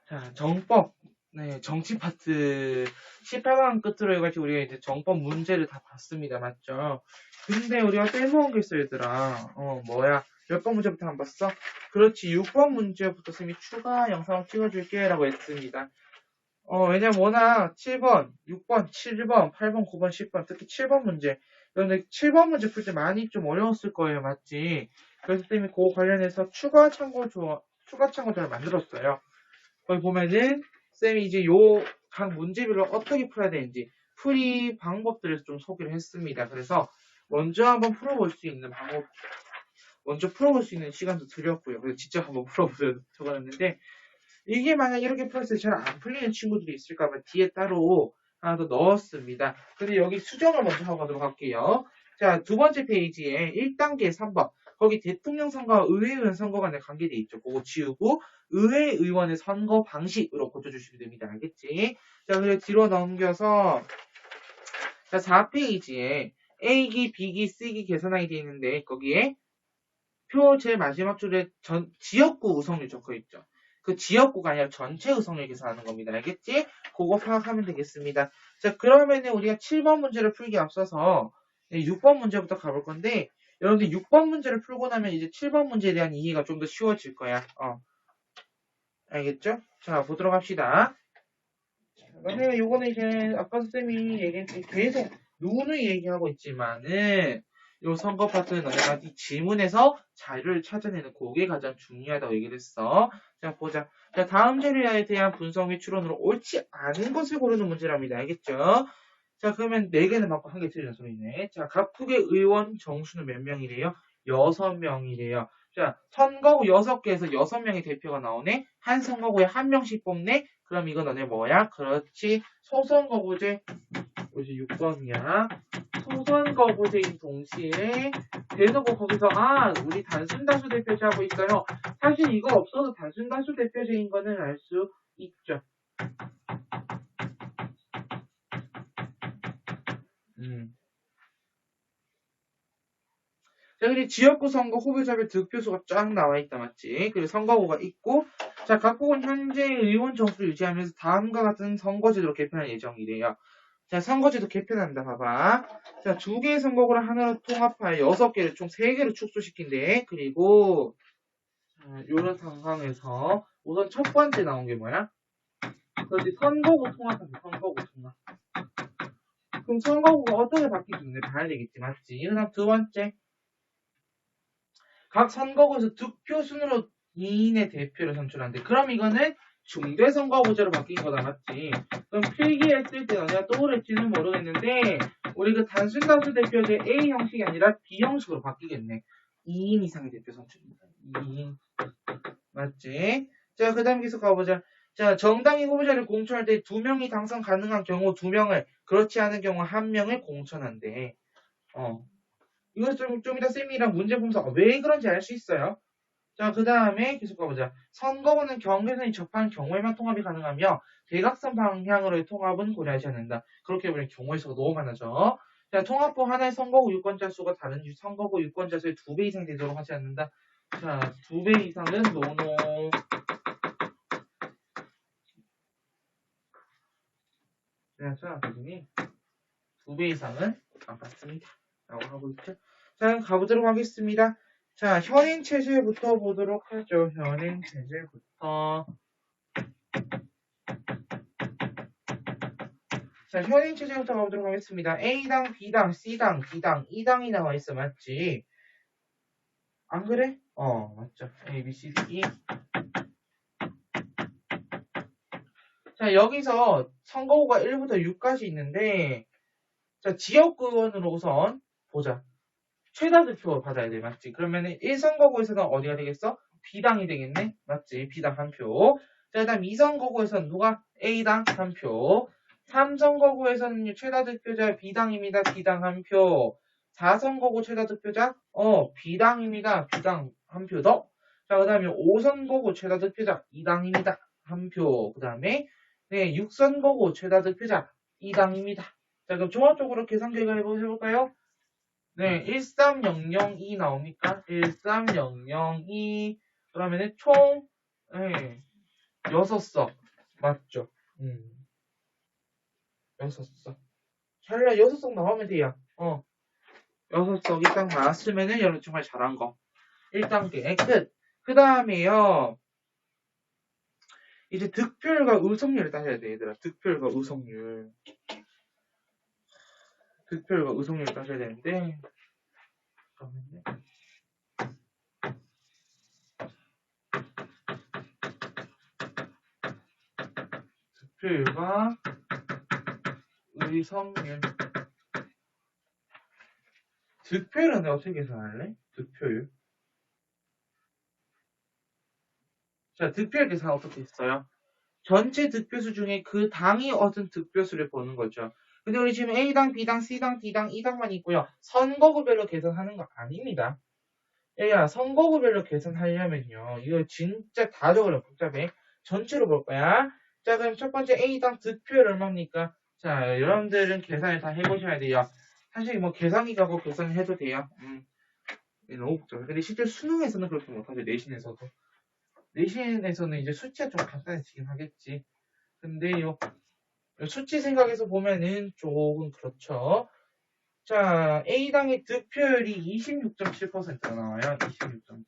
자, 정법. 네, 정치 파트 18강 끝으로 해가지고 우리가 이제 정법 문제를 다 봤습니다. 맞죠? 근데 우리가 빼먹은 게 있어, 얘들아. 뭐야? 몇 번 문제부터 안 봤어? 그렇지, 6번 문제부터 쌤이 추가 영상을 찍어줄게 라고 했습니다. 왜냐면 워낙 7번, 6번, 7번, 8번, 9번, 10번, 특히 7번 문제. 그런데 7번 문제 풀 때 많이 좀 어려웠을 거예요. 맞지? 그래서 쌤이 그거 관련해서 추가 참고조를 만들었어요. 거기 보면은 쌤이 이제 요 각 문제별로 어떻게 풀어야 되는지 풀이 방법들을 좀 소개를 했습니다. 그래서 먼저 한번 풀어볼 수 있는 방법, 먼저 풀어볼 수 있는 시간도 드렸고요. 그래서 직접 한번 풀어보세요. 적어놨는데 이게 만약 이렇게 풀었을 때 잘 안 풀리는 친구들이 있을까봐 뒤에 따로 하나 더 넣었습니다. 근데 여기 수정을 먼저 하고 가도록 할게요. 자, 두 번째 페이지에 1단계 3번. 거기 대통령 선거와 의회의원 선거 간에 관계돼 있죠. 그거 지우고 의회의원의 선거 방식으로 고쳐주시면 됩니다. 알겠지? 자, 그리고 뒤로 넘겨서 자, 4페이지에 A기, B기, C기 계산하게 되어 있는데 거기에 표 제일 마지막 줄에 지역구 우성률 적혀 있죠. 그 지역구가 아니라 전체 우성률 계산하는 겁니다. 알겠지? 그거 파악하면 되겠습니다. 자, 그러면은 우리가 7번 문제를 풀기 앞서서 6번 문제부터 가볼 건데, 여러분들 6번 문제를 풀고 나면 이제 7번 문제에 대한 이해가 좀 더 쉬워질 거야. 알겠죠? 자, 보도록 합시다. 선생님, 요거는 이제 아까 쌤이 얘기했듯이 계속 누누이 얘기하고 있지만은 요 선거 파트는 너네가 이 지문에서 자료를 찾아내는 그게 가장 중요하다고 얘기를 했어. 자, 보자. 자, 다음 자료에 대한 분석 및 추론으로 옳지 않은 것을 고르는 문제랍니다. 알겠죠? 자, 그러면 4개는 맞고 1개 틀리는 소리네. 자, 각국의 의원 정수는 몇 명이래요? 6명이래요. 자, 선거구 6개에서 6명의 대표가 나오네? 한 선거구에 1명씩 뽑네? 그럼 이건 너네 뭐야? 그렇지. 소선거구제. 이제 6번이야. 소선거구제인 동시에 대놓고 거기서 우리 단순다수 대표제 하고 있어요. 사실 이거 없어도 단순다수 대표제인 거는 알 수 있죠. 자, 그리고 지역구 선거 후보자별 득표수가 쫙 나와 있다, 맞지? 그리고 선거구가 있고, 자, 각국은 현재 의원 정수를 유지하면서 다음과 같은 선거제도로 개편할 예정이래요. 자, 선거제도 개편한다, 봐봐. 자, 2개의 선거구를 하나로 통합하여 6개를 총 3개로 축소시킨대. 그리고, 요런 상황에서 우선 첫 번째 나온 게 뭐야? 그렇지, 선거구 통합한다, 선거구 통합. 그럼 선거구가 어떻게 바뀌는지 봐야 되겠지, 맞지? 그다음 두 번째. 각 선거구에서 득표 순으로 2인의 대표를 선출한대. 그럼 이거는 중대선거구제로 바뀐 거다, 맞지? 그럼 필기했을 때 너네가 떠오를지는 모르겠는데 우리 그 단순다수 대표제 A 형식이 아니라 B 형식으로 바뀌겠네. 2인 이상의 대표 선출입니다. 2인. 맞지? 자, 그 다음 계속 가보자. 자, 정당이 후보자를 공천할 때 2명이 당선 가능한 경우 2명을, 그렇지 않은 경우 1명을 공천한대. 이거 좀 이따 쌤이랑 문제 보면서 왜 그런지 알 수 있어요. 자, 그 다음에 계속 가보자. 선거구는 경계선이 접한 경우에만 통합이 가능하며 대각선 방향으로의 통합은 고려하지 않는다. 그렇게 보면 경우의 수가 너무 많아져. 자, 통합부 하나의 선거구 유권자 수가 다른 선거구 유권자 수의 2배 이상 되도록 하지 않는다. 자, 2배 이상은 노노. 그래서 선생님이 2배 이상은 안 받습니다. 라고 하고 있죠. 자, 가보도록 하겠습니다. 자, 현행 체제부터 보도록 하죠. 현행 체제부터. 자, 현행 체제부터 가보도록 하겠습니다. A당, B당, C당, D당, E당이 나와 있어. 맞지? 안 그래? 맞죠. A, B, C, D, E. 자, 여기서 선거구가 1부터 6까지 있는데, 자, 지역구원으로 우선 보자. 최다 득표 받아야 돼. 맞지? 그러면은 1선거구에서는 어디가 되겠어? B당이 되겠네? 맞지? B당 한 표. 자, 그 다음 2선거구에서는 누가? A당 한 표. 3선거구에서는 최다 득표자 B당입니다. B당 한 표. 4선거구 최다 득표자? B당입니다. B당 한 표 더. 자, 그 다음에 5선거구 최다 득표자 E당입니다. 한 표. 그 다음에 6선거구 최다 득표자 E당입니다. 자, 그럼 종합적으로 계산 결과 해볼까요? 네, 13002 나옵니까? 13002. 그러면은 총, 6석. 맞죠? 6석. 샬라 6석 나오면 돼요. 6석이 딱 나왔으면은 여러분 정말 잘한 거. 1단계 끝. 그 다음에요. 이제 득표율과 의석률을 따져야 돼, 얘들아. 득표율과 의석률. 득표율과 의석률을 따져야 되는데. 잠깐만요. 득표율과 의석률. 득표율은 내가 어떻게 계산할래? 득표율. 자, 득표율 계산 어떻게 했어요? 전체 득표수 중에 그 당이 얻은 득표수를 보는 거죠. 근데 우리 지금 A당, B당, C당, D당, E당만 있고요. 선거구별로 계산하는 거 아닙니다. 얘야, 선거구별로 계산하려면요. 이거 진짜 다 적어려 복잡해. 전체로 볼 거야. 자, 그럼 첫 번째 A당 득표율 얼마입니까? 자, 여러분들은 계산을 다 해보셔야 돼요. 사실 뭐 계산기가고 계산을 해도 돼요. 너무 복잡해. 근데 실제 수능에서는 그렇게 못하죠. 내신에서도. 내신에서는 이제 수치가 좀 간단해지긴 하겠지. 근데 요 수치 생각해서 보면은 조금 그렇죠. 자, A당의 득표율이 26.7%가 나와요. 26.7.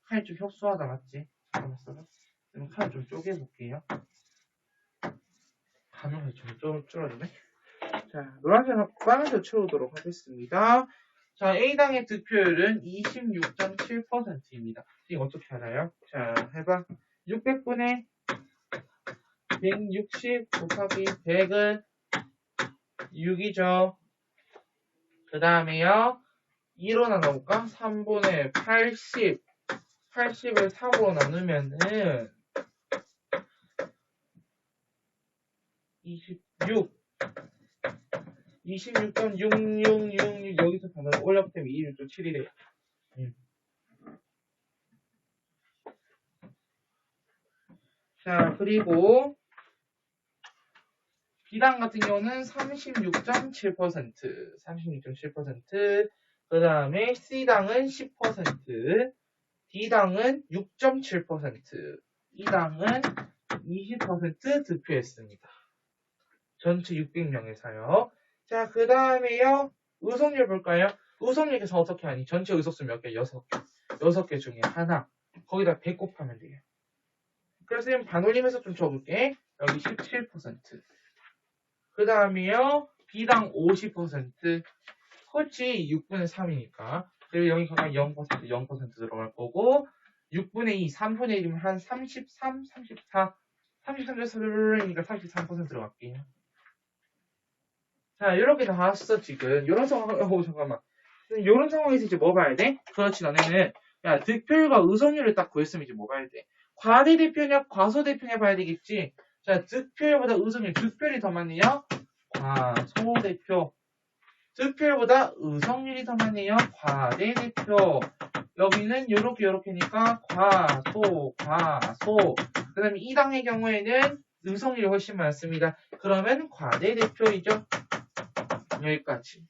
칸이 좀 협소하다, 맞지? 잠깐만, 칸을 좀 쪼개볼게요. 가능해, 좀 줄어드네. 자, 노란색은 빨간색 채우도록 하겠습니다. 자, A당의 득표율은 26.7%입니다. 이거 어떻게 알아요? 자, 해봐. 600분의 160 곱하기 100은 6이죠. 그 다음에요. 2로 나눠볼까? 3분의 80. 80을 3으로 나누면은 26. 26.6666 여기서 단어를 올렸기 때문에 26.7이래요. 자, 그리고 B당 같은 경우는 36.7%. 36.7%. 그 다음에 C당은 10%. D당은 6.7%. E당은 20% 득표했습니다. 전체 600명에서요. 자, 그 다음에요. 의석률 볼까요? 의석률 계산 어떻게 하니? 전체 의석수 몇 개? 6개. 6개 중에 하나. 거기다 100 곱하면 돼요. 그래서 반올림해서 좀 적을게. 여기 17%. 그 다음에요. B당 50%. 그렇지. 6분의 3이니까. 그리고 여기 가면 0% 들어갈 거고 6분의 2, 3분의 1이면 한 33, 34, 33.4니까 33% 들어갈게요. 자, 이렇게 나왔어, 지금. 요런 상황, 잠깐만. 요런 상황에서 이제 뭐 봐야 돼? 그렇지, 너네는. 야, 득표율과 의석률을 딱 구했으면 이제 뭐 봐야 돼? 과대대표냐, 과소대표냐 봐야 되겠지? 자, 득표율보다 의석률, 득표율이 더 많네요? 과소대표. 득표율보다 의석률이 더 많네요? 과대대표. 여기는 요렇게니까 과소. 그 다음에 2당의 경우에는 의석률이 훨씬 많습니다. 그러면 과대대표이죠? 여기까지.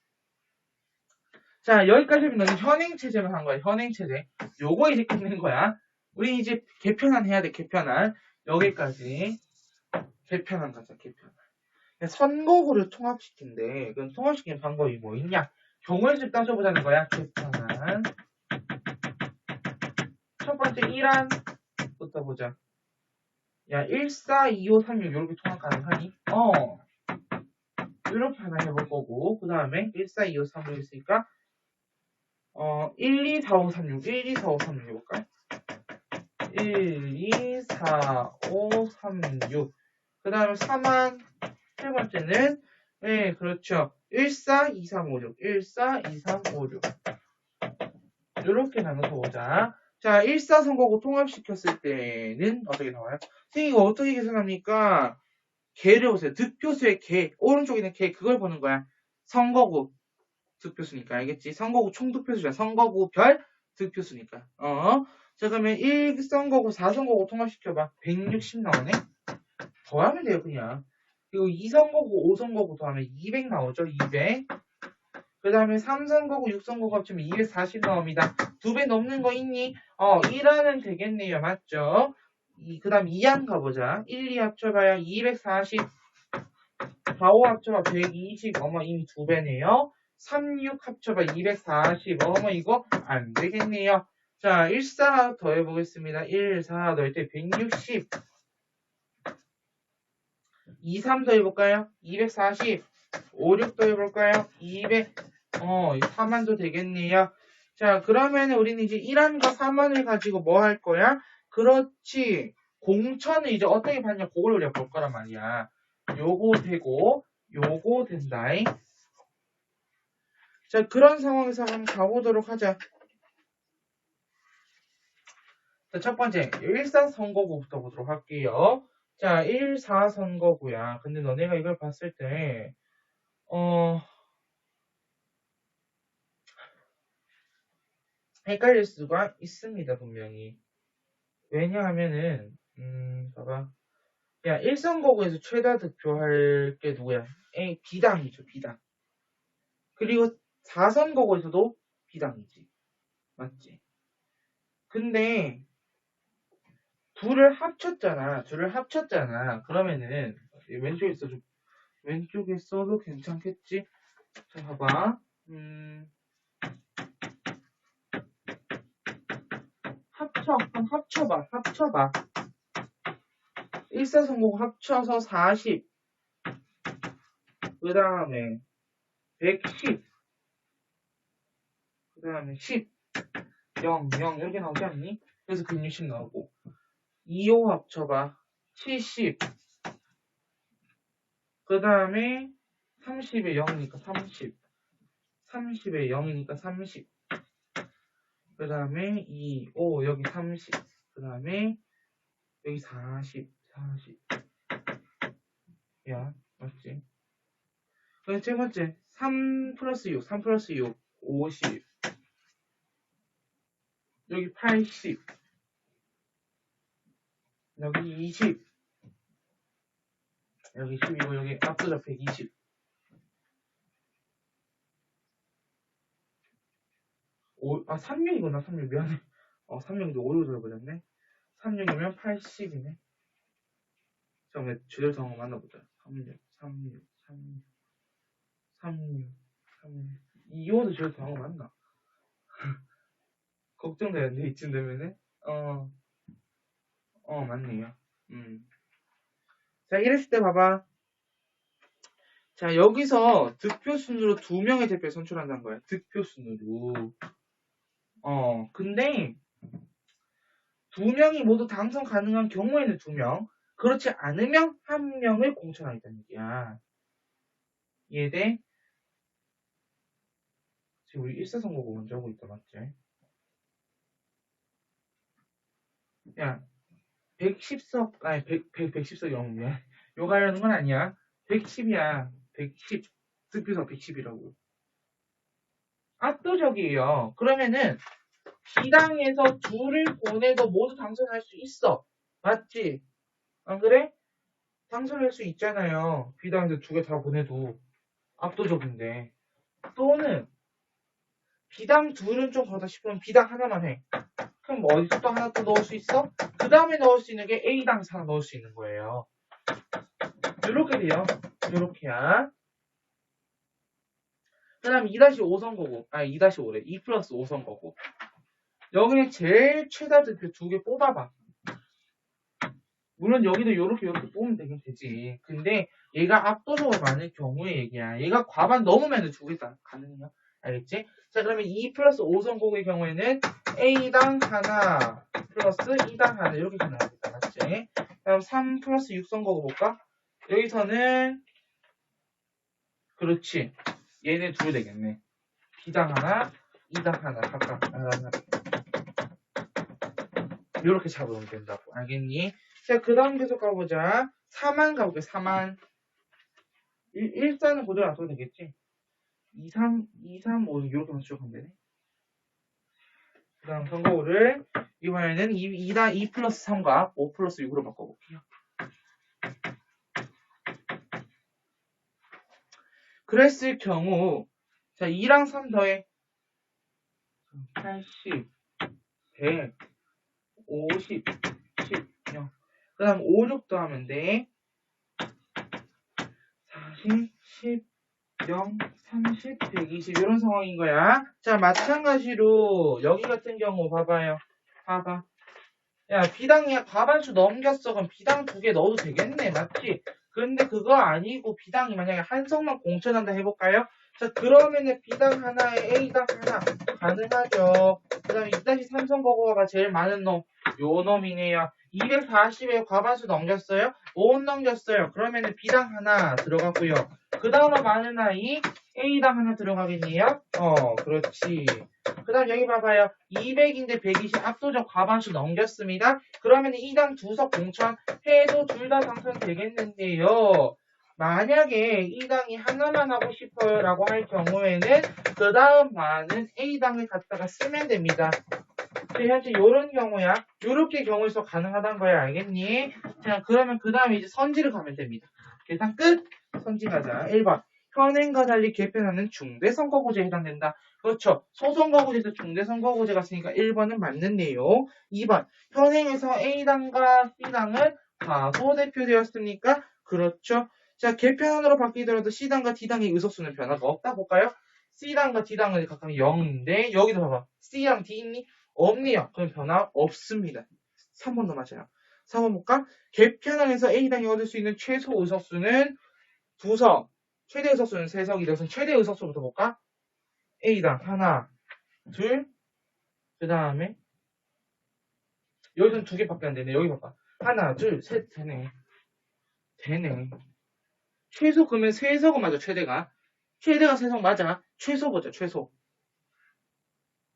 자, 여기까지 하면 너는 현행체제만 한 거야. 현행체제. 요거 이제 끝낸 거야. 우리 이제 개편안 해야 돼. 개편안. 여기까지. 개편안 가자. 개편안. 선거구를 통합시킨대. 그럼 통합시키는 방법이 뭐 있냐? 경우의 수를 따져보자는 거야. 개편안. 첫 번째 1안부터 보자. 야, 1, 4, 2, 5, 3, 6 이렇게 통합 가능하니? 이렇게 하나 해볼 거고 그 다음에 1, 4, 2, 5, 3, 6 있으니까 1, 2, 4, 5, 3, 6 1, 2, 4, 5, 3, 6 해볼까요? 1, 2, 4, 5, 3, 6 그 다음에 3한 세 번째는 네, 그렇죠. 1, 4, 2, 3, 5, 6 1, 4, 2, 3, 5, 6 이렇게 나눠서 보자. 자, 1, 4 선거구 통합시켰을 때는 어떻게 나와요? 선생님 이거 어떻게 계산합니까? 개를 보세요. 득표수의 개, 오른쪽에 있는 개, 그걸 보는 거야. 선거구 득표수니까, 알겠지? 선거구 총득표수잖아. 선거구별 득표수니까. 자, 그러면 1선거구, 4선거구 통합시켜봐. 160 나오네? 더하면 돼요, 그냥. 그리고 2선거구, 5선거구 더하면 200 나오죠, 200. 그 다음에 3선거구, 6선거구 합치면 240 나옵니다. 2배 넘는 거 있니? 1하는 되겠네요, 맞죠? 그 다음 2안 가보자. 1, 2 합쳐봐야 240. 4, 5 합쳐봐 120. 어머 이미 2배네요. 3, 6 합쳐봐 240. 어머 이거 안 되겠네요. 자, 1, 4 더해보겠습니다. 1, 4 더할 때 160. 2, 3 더해볼까요? 240. 5, 6 더해볼까요? 200. 4만도 되겠네요. 자, 그러면 우리는 이제 1안과 4만을 가지고 뭐 할 거야? 그렇지. 공천을 이제 어떻게 받냐, 그걸 우리가 볼 거란 말이야. 요거 되고, 요거 된다잉. 자, 그런 상황에서 한번 가보도록 하자. 자, 첫 번째, 1사 선거구부터 보도록 할게요. 자, 1사 선거구야. 근데 너네가 이걸 봤을 때, 헷갈릴 수가 있습니다, 분명히. 왜냐하면은, 봐봐. 야, 1선거구에서 최다 득표할 게 누구야? B당이죠, B당. 그리고 4선거구에서도 B당이지. 맞지? 근데, 둘을 합쳤잖아. 그러면은, 왼쪽에 써도 괜찮겠지? 자, 봐봐. 합쳐봐. 1사선거구 합쳐서 40. 그 다음에 110. 그 다음에 10. 0 이렇게 나오지 않니? 그래서 160 나오고. 25 합쳐봐. 70. 그 다음에 30에 0이니까 30. 30에 0이니까 30. 그 다음에 2, 5, 여기 30. 그 다음에 여기 40. 야, 맞지? 그리고 세 번째, 3 플러스 6, 50. 여기 80. 여기 20. 여기 12고, 여기 압도적 120. 36이구나, 36. 미안해. 36인데 5로 들어버렸네. 36이면 80이네. 잠깐만, 제대로 상황 만나보자. 36. 2호도 제대로 상황 맞나? 걱정되는데, 이쯤 되면은? 맞네요. 자, 이랬을 때 봐봐. 자, 여기서 득표 순으로 2명의 대표를 선출한다는 거야. 득표 순으로. 근데 2명이 모두 당선 가능한 경우에는 2명, 그렇지 않으면 1명을 공천하겠다는 얘기야. 이해돼? 지금 우리 1사선거구 먼저 하고 있다, 맞지? 야, 110석, 아니, 110석이 없네. 요거 하려는 건 아니야. 110이야. 110. 득표석 110이라고. 압도적이에요. 그러면은, B당에서 둘을 보내도 모두 당선할 수 있어. 맞지? 안 그래? 당선할 수 있잖아요. B당에서 2개 다 보내도. 압도적인데. 또는, B당 둘은 좀 그렇다 싶으면 B당 하나만 해. 그럼 뭐 어디서 또 하나 또 넣을 수 있어? 그 다음에 넣을 수 있는 게 A당에서 하나 넣을 수 있는 거예요. 요렇게 돼요. 요렇게야. 그 다음 2-5 선거구. 2-5래. 2 플러스 5 선거구. 여기는 제일 최다 득표 2개 뽑아봐. 물론 여기도 요렇게 뽑으면 되긴 되지. 근데 얘가 압도적으로 많을 경우의 얘기야. 얘가 과반 넘으면 2개 다 가능해요. 알겠지? 자, 그러면 2 플러스 5 선거구의 경우에는 A당 하나 플러스 2당 하나 이렇게 나오겠다. 맞지? 다음 3 플러스 6 선거구 볼까? 여기서는 그렇지. 얘네 둘 되겠네. B당 하나, 2당 하나 각각 이렇게 잡으면 된다고. 알겠니? 자, 그 다음 계속 가보자. 4만 가볼게. 4만. 1사는 그대로 놔둬도 되겠지? 2, 3, 5 이렇게 맞춰가면 되네. 그 다음 선거구를 이번에는 2 플러스 3과 5 플러스 6으로 바꿔볼게요. 그랬을 경우, 자, 2랑 3 더해. 80, 100, 50, 10, 0. 그 다음 5, 6도 하면 돼. 40, 10, 0, 30, 120 이런 상황인 거야. 자, 마찬가지로 여기 같은 경우 봐봐요. 봐봐. 야, B당이야. 과반수 넘겼어. 그럼 B당 2개 넣어도 되겠네. 맞지? 근데 그거 아니고 B당이 만약에 한 성만 공천한다 해볼까요? 자, 그러면은 B당 하나에 A당 하나 가능하죠. 그 다음에 2-3성 거고가 제일 많은 놈. 요 놈이네요. 240에 과반수 넘겼어요? 5 넘겼어요. 그러면은 B당 하나 들어가고요. 그 다음에 많은 아이 A당 하나 들어가겠네요. 그렇지. 그 다음 여기 봐봐요. 200인데 120 압도적 과반수 넘겼습니다. 그러면 2당 2석 공천해도 둘 다 당선되겠는데요. 만약에 2당이 하나만 하고 싶어요 라고 할 경우에는 그 다음 많은 A당을 갖다가 쓰면 됩니다. 현재 이런 경우야. 요렇게 경우에서 가능하다는 거야. 알겠니? 자, 그러면 그 다음에 이제 선지를 가면 됩니다. 계산 끝! 선지 가자. 1번. 현행과 달리 개편하는 중대선거구제에 해당된다. 그렇죠. 소선거구제에서 중대선거구제가 쓰니까 1번은 맞는 내용. 2번. 현행에서 A당과 C당은 과소 대표되었습니까? 그렇죠. 자, 개편안으로 바뀌더라도 C당과 D당의 의석수는 변화가 없다 볼까요? C당과 D당은 각각 0인데 여기도 봐봐. C랑 D 있니? 없네요. 그럼 변화 없습니다. 3번도 맞아요. 4번 볼까? 개편안에서 A당이 얻을 수 있는 최소 의석수는 2석. 최대 의석수는 3석이 되어서 최대 의석수부터 볼까? A당 하나, 둘, 그 다음에 여기서는 2개밖에 안 되네. 여기 봐봐. 하나, 둘, 셋, 되네. 최소 그러면 3석은 맞아, 최대가. 최대가 3석 맞아. 최소 보자, 최소.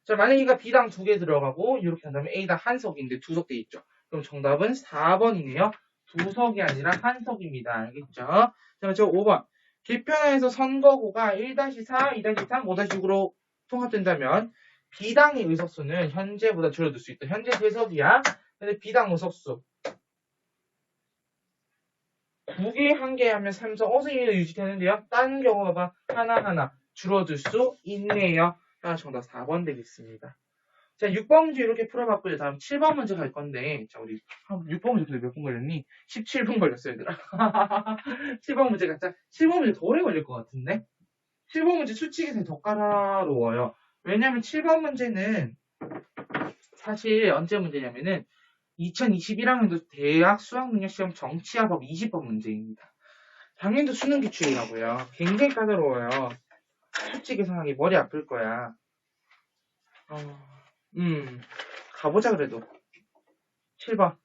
자, 만약에 이가 B당 2개 들어가고 이렇게 한다면 A당 1석인데 2석 돼 있죠. 그럼 정답은 4번이네요. 2석이 아니라 1석입니다. 알겠죠? 자, 저 5번. 개편안에서 선거구가 1-4, 2-3, 5-6으로 통합된다면 B당의 의석수는 현재보다 줄어들 수 있다. 현재 3석이야. 근데 B당 의석수 2개, 1개 하면 3석. 어선이 유지되는데요. 다른 경우 봐봐. 하나하나 줄어들 수 있네요. 정답 4번 되겠습니다. 자, 6번 문제 이렇게 풀어봤고요. 다음 7번 문제 갈 건데, 자, 우리 6번 문제 몇 분 걸렸니? 17분 걸렸어요, 얘들아. 7번 문제 가자. 7번 문제 더 오래 걸릴 것 같은데? 7번 문제 수칙이 더 까다로워요. 왜냐면 7번 문제는 사실 언제 문제냐면은 2021학년도 대학 수학능력시험 정치화법 20번 문제입니다. 당연히 수능 기출이라고요. 굉장히 까다로워요. 수칙 계산하기 머리 아플 거야. 가보자 그래도. 7번.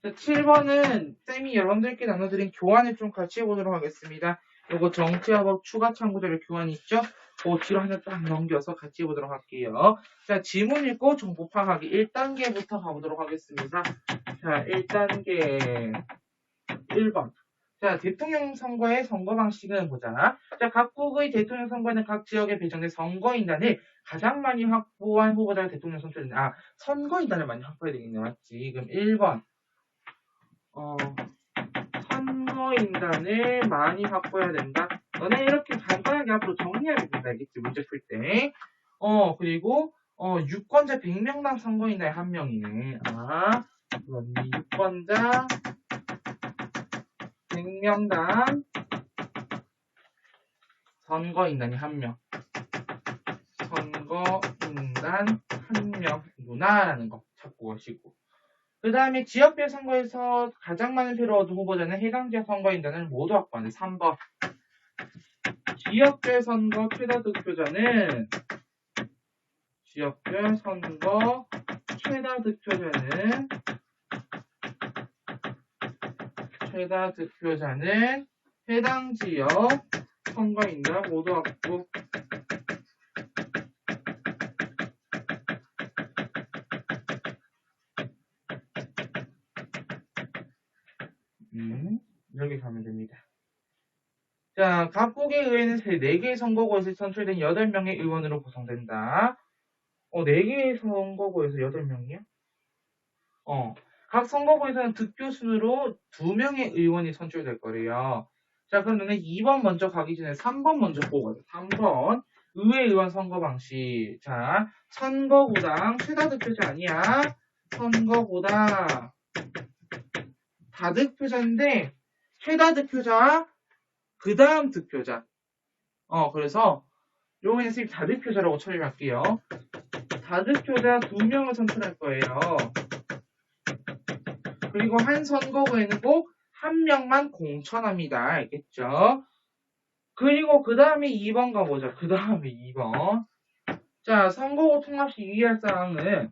자, 7번은 쌤이 여러분들께 나눠드린 교환을 좀 같이 해보도록 하겠습니다. 요거 정치화법 추가 참고자료 교환 있죠? 그 뒤로 하나 딱 넘겨서 같이 해보도록 할게요. 자, 지문 읽고 정보 파악하기 1단계부터 가보도록 하겠습니다. 자, 1단계 1번. 자, 대통령 선거의 선거 방식은 보자. 자, 각국의 대통령 선거는 각 지역에 배정된 선거인단을 가장 많이 확보한 후보자가 대통령 선출된다. 선거인단을 많이 확보해야 되겠네. 맞지? 그럼 1번. 선거인단을 많이 확보해야 된다. 너네 이렇게 간단하게 앞으로 정리하면 된다. 알겠지? 문제 풀 때. 그리고, 유권자 100명당 선거인단이 1명이네. 그럼 유권자 100명당 선거인단이 1명. 선거인단 1명이구나라는 거 찾고 가시고. 그 다음에 지역별 선거에서 가장 많은 표를 얻은 후보자는 해당 지역 선거인단을 모두 확보하는 3번. 지역별 선거 최다 득표자는 해당 지역 선거인단 모두 확보. 여기 가면 됩니다. 자, 각국의 의회는 4개의 선거구에서 선출된 8명의 의원으로 구성된다. 4개의 선거구에서 8명이요? 각 선거구에서는 득표 순으로 2명의 의원이 선출될 거래요. 자, 그럼 너네 2번 먼저 가기 전에 3번 먼저 보고 가자. 3번. 의회의원 선거 방식. 자, 선거구당 최다 득표자 아니야. 선거구당 다득표자인데 최다 득표자 그 다음 득표자. 그래서 요거는 선생님 다득표자라고 처리할게요. 다득표자 2명을 선출할 거예요. 그리고 한 선거구에는 꼭 1명만 공천합니다. 알겠죠? 그리고 그 다음에 2번 가보자. 그 다음에 2번. 자, 선거구 통합 시 유의할 사항은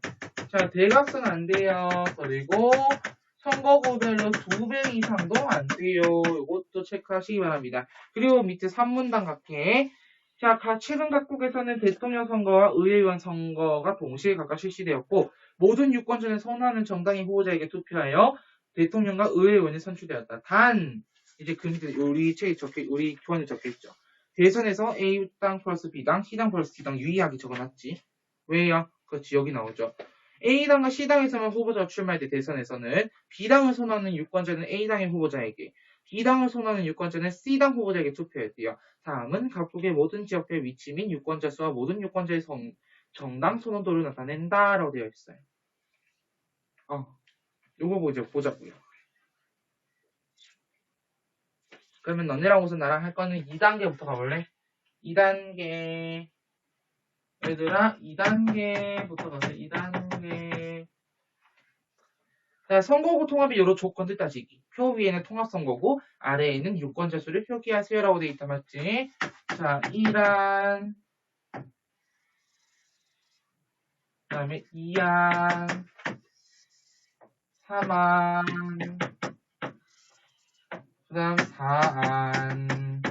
자, 대각선 안 돼요. 그리고 선거구별로 2배 이상도 안 돼요. 이것도 체크하시기 바랍니다. 그리고 밑에 3문단 각해. 자, 최근 각국에서는 대통령 선거와 의회의원 선거가 동시에 각각 실시되었고 모든 유권자는 선호하는 정당의 후보자에게 투표하여 대통령과 의회의원이 선출되었다. 단 이제 그 밑에 우리 교환에 적혀있죠. 대선에서 A당 플러스 B당, C당 플러스 D당 유의하게 적어놨지. 왜요? 그렇지, 여기 나오죠. A당과 C당에서만 후보자가 출마할 때 대선에서는 B당을 선호하는 유권자는 A당의 후보자에게, D당을 선호하는 유권자는 C당 후보자에게 투표해야 돼요. 다음은 각국의 모든 지역별 위치 및 유권자 수와 모든 유권자의 정당 선호도를 나타낸다라고 되어 있어요. 요거 보자고요. 그러면 너네랑 우선 나랑 할 거는 2단계부터 가볼래? 2단계. 얘들아, 2단계부터 가자. 2단계. 자, 선거구 통합의 여러 조건들 따지기. 표 위에는 통합선거구, 아래에는 유권자 수를 표기하세요라고 되어 있다, 맞지? 자, 1안, 그 다음에 2안, 3안, 그 다음 4안,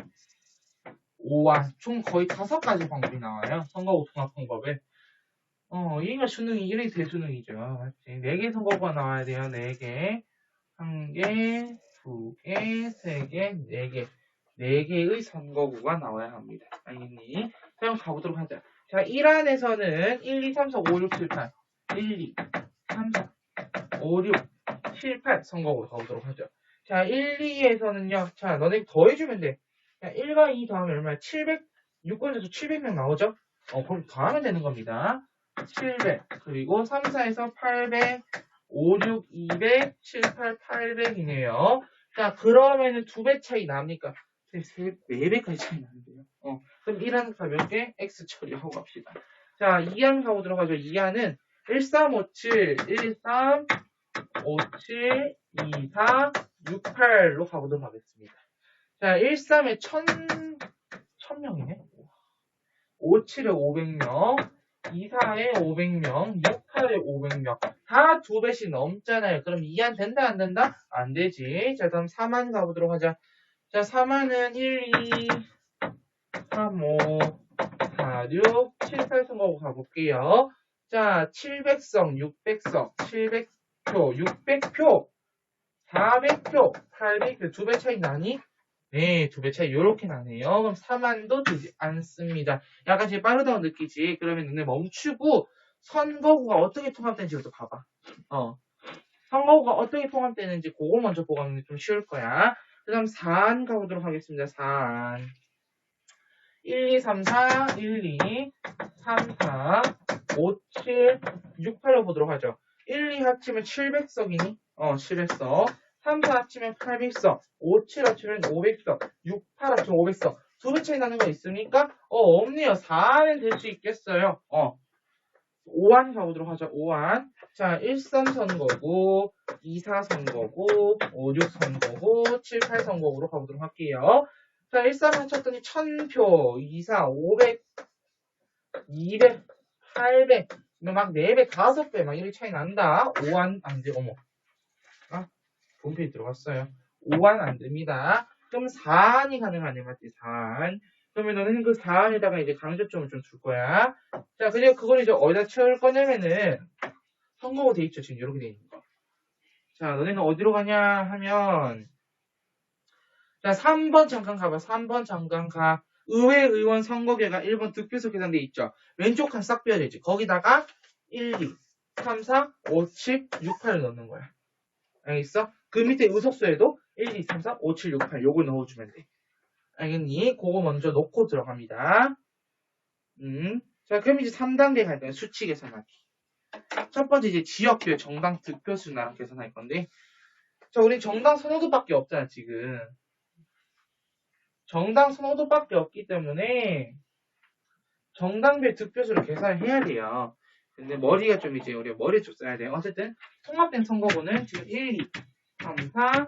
5안. 총 거의 5가지 방법이 나와요. 선거구 통합 방법에. 이게 수능이, 이게 대수능이죠. 맞지? 4개 선거구가 나와야 돼요. 4개. 1개, 2개, 3개, 4개. 4개의 선거구가 나와야 합니다. 알겠니? 자, 그럼 가보도록 하자. 자, 1안에서는 1, 2, 3, 4, 5, 6, 7, 8. 1, 2, 3, 4, 5, 6, 7, 8 선거구로 가보도록 하죠. 자, 1, 2에서는요. 자, 너네 더해주면 돼. 자, 1과 2 더하면 얼마야? 700, 유권자수 700명 나오죠? 그럼 더하면 되는 겁니다. 700. 그리고 3, 4에서 800, 5, 6, 200, 7, 8, 800이네요. 자, 그러면은 2배 차이 납니까? 4배까지 차이 나는데요. 그럼 1안 가볍게 X 처리하고 갑시다. 자, 2안 가보도록 하죠. 2안은 1357, 13, 57, 24, 68로 가보도록 하겠습니다. 자, 13에 1000명이네. 57에 500명, 24에 500명, 68에 500명. 다 2배씩 넘잖아요. 그럼 2안 된다, 안 된다? 안 되지. 자, 다음 3안 가보도록 하자. 자, 3안은 1, 2, 3, 5, 4, 6, 7, 8 선거구 가볼게요. 자, 700석, 600석, 700표, 600표, 400표, 800표, 2배 차이 나니? 네, 2배 차이 요렇게 나네요. 그럼 3안도 되지 않습니다. 약간 제일 빠르다고 느끼지? 그러면 눈에 멈추고 선거구가 어떻게 통합되는지부터 봐봐. 선거구가 어떻게 통합되는지 그거 먼저 보고 가면 좀 쉬울 거야. 그 다음 4안 가보도록 하겠습니다. 4안. 1, 2, 3, 4, 1, 2, 3, 4, 5, 7, 6, 8로 보도록 하죠. 1, 2 합치면 700석이니? 700석. 3, 4 합치면 800석. 5, 7 합치면 500석. 6, 8 합치면 500석. 2배 차이 나는 거 있습니까? 없네요. 4안은 될 수 있겠어요. 5안 가보도록 하죠. 5안. 자, 1, 3 선거구, 2, 4 선거구, 5, 6 선거구, 7, 8 선거구로 가보도록 할게요. 자, 1, 3 합쳤더니 1000표, 2, 4, 500, 200, 800, 막 4배, 5배, 막 이렇게 차이 난다. 5안 안 돼, 어머. 본페이지 들어갔어요. 5안 안 됩니다. 그럼 4안이 가능하네, 맞지? 4안. 그러면 너는 그 4안에다가 이제 강조점을 좀 줄 거야. 자, 그리고 그걸 이제 어디다 채울 거냐면은, 선거구 돼 있죠, 지금 이렇게 돼 있는 거. 자, 너네는 어디로 가냐 하면, 자, 3번 잠깐 가봐. 3번 잠깐 가. 의회의원 선거계가 1번 득표소 계산돼 있죠. 왼쪽 칸 싹 빼야 되지. 거기다가 1, 2, 3, 4, 5, 7, 6, 8을 넣는 거야. 알겠어? 그 밑에 의석수에도 1, 2, 3, 4, 5, 7, 6, 8 요걸 넣어주면 돼. 알겠니? 그거 먼저 넣고 들어갑니다. 자, 그럼 이제 3단계 갈 거야. 수치 계산하기. 첫 번째 이제 지역별 정당 득표수 나랑 계산할 건데, 자, 우리 정당 선호도밖에 없잖아, 지금. 정당 선호도밖에 없기 때문에 정당별 득표수를 계산해야 돼요. 근데 머리가 좀 이제 우리가 머리 좀 써야 돼요. 어쨌든 통합된 선거구는 지금 1, 2, 3, 4,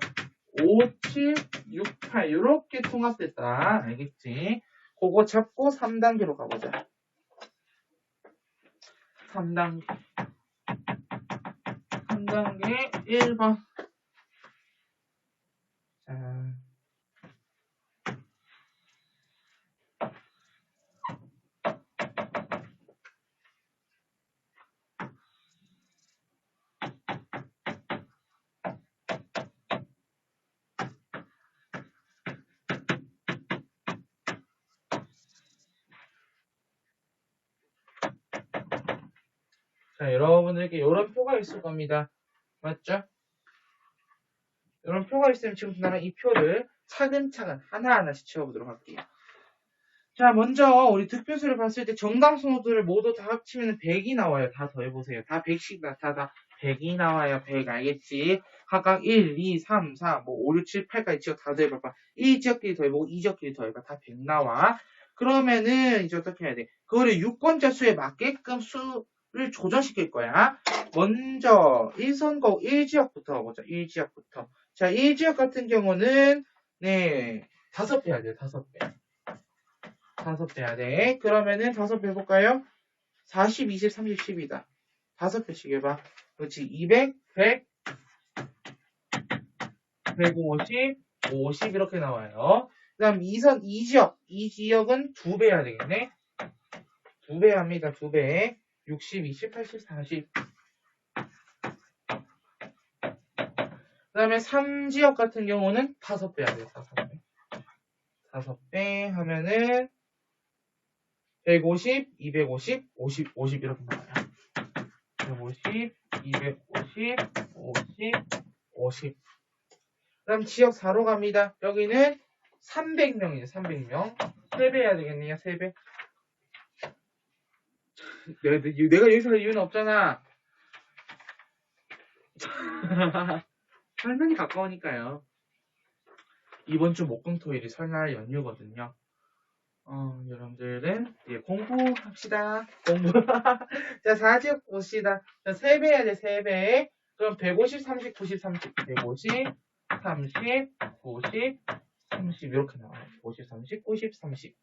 5, 7, 6, 8 이렇게 통합됐다. 알겠지? 그거 잡고 3단계로 가보자. 3단계 1번. 자. 자, 여러분들께 이런 표가 있을 겁니다. 맞죠? 이런 표가 있으면 지금부터 나는 이 표를 차근차근 하나하나씩 채워보도록 할게요. 자, 먼저 우리 득표수를 봤을 때 정당 선호도를 모두 다 합치면 100이 나와요. 다 더해보세요. 다 100씩 다 100이 나와요. 100 알겠지? 각각 1, 2, 3, 4, 뭐 5, 6, 7, 8까지 지역 다 더해봐봐. 1지역끼리 더해보고 2지역끼리 더해봐. 다 100 나와. 그러면은 이제 어떻게 해야 돼? 그거를 유권자 수에 맞게끔 수를 조정시킬 거야. 먼저 1선거 1지역부터 가보자. 1지역부터. 자, 1지역 같은 경우는 네 5배 해야 돼요. 5배. 5배 해야 돼. 그러면은 5배 해볼까요? 40, 20, 30, 10이다. 5배씩 해봐. 그렇지. 200, 100, 150, 50 이렇게 나와요. 그 다음 2지역. 이 지역은 2배 해야 되겠네. 2배 합니다. 2배. 60, 20, 80, 40. 그 다음에 3지역 같은 경우는 5배 해야 돼요. 5배. 5배 하면은 150, 250, 50, 50 이렇게 나와요. 150, 250, 50, 50. 그 다음 지역 4로 갑니다. 여기는 300명이죠. 300명. 3배 해야 되겠네요. 3배. 내가 여기서 할 이유는 없잖아. 설날이 가까우니까요. 이번 주 목금토일이 설날 연휴거든요. 여러분들은 이제 공부합시다. 공부. 자, 4지역 봅시다. 자, 3배 해야 돼, 3배. 그럼 150, 30, 90, 30. 150, 30, 90, 30. 이렇게 나와요. 50, 30, 90, 30.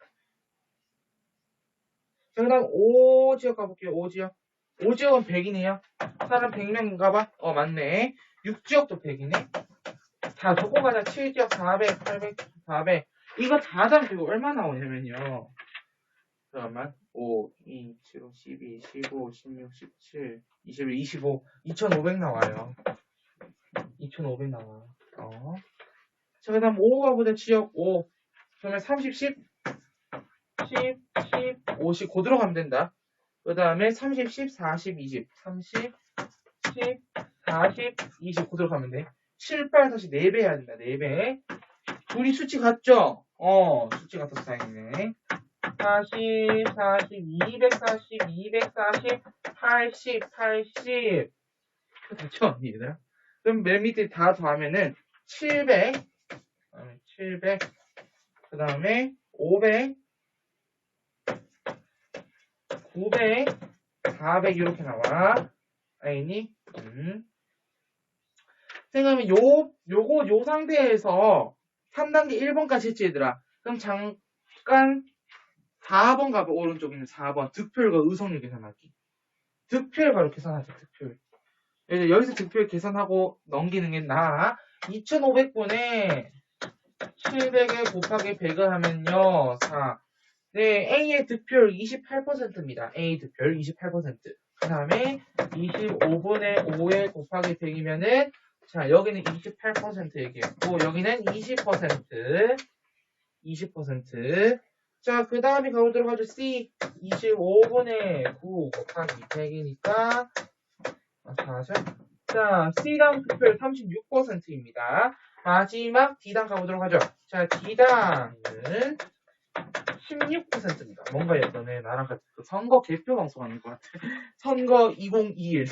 자, 그 다음 5지역 가볼게요. 5지역. 5지역은 100이네요. 사람 100명인가 봐. 맞네. 6지역도 100이네. 자, 조금 가자. 7지역 400, 800, 400. 이거 다 하면 이거 얼마 나오냐면요. 잠깐만. 5, 2, 7, 5, 12, 15, 16, 17, 21, 25. 2,500 나와요. 2,500 나와. 자, 그 다음 5 가보자. 지역 5. 그러면 30, 10, 10, 10, 50. 고 들어가면 된다. 그 다음에 30, 10, 40, 20. 30, 10, 40, 20. 고 들어가면 돼. 7, 8 다시 4배 해야 된다. 4배. 둘이 수치 같죠? 수치 같아서 다행이네. 40, 40, 240, 240, 80, 80. 됐죠? 얘들아? 그럼 맨 밑에 다 더하면은 700, 700, 그 다음에 500, 900, 400 이렇게 나와. 알겠니? 생각하면 요 상태에서 3단계 1번까지 했지 얘들아. 그럼 잠깐 4번 가봐. 오른쪽에 있는 4번. 득표율과 의석률 계산하기. 득표율 바로 계산하자. 득표율. 여기서 득표율 계산하고 넘기는 게 나아. 2,500분에 700에 곱하기 100을 하면요. 4. 네, A의 득표율 28%입니다. A 득표율 28%. 그 다음에 25분의 5에 곱하기 100이면은 자, 여기는 28% 얘기했고 여기는 20%. 20%. 자, 그 다음에 가보도록 하죠. C. 25분의 9 곱하기 100이니까 4죠. 자, C당 득표율 36%입니다. 마지막 D당 가보도록 하죠. 자, D당은 16%입니다. 뭔가 예전에 나랑 같이 선거 개표 방송하는 것 같아. 선거 2021.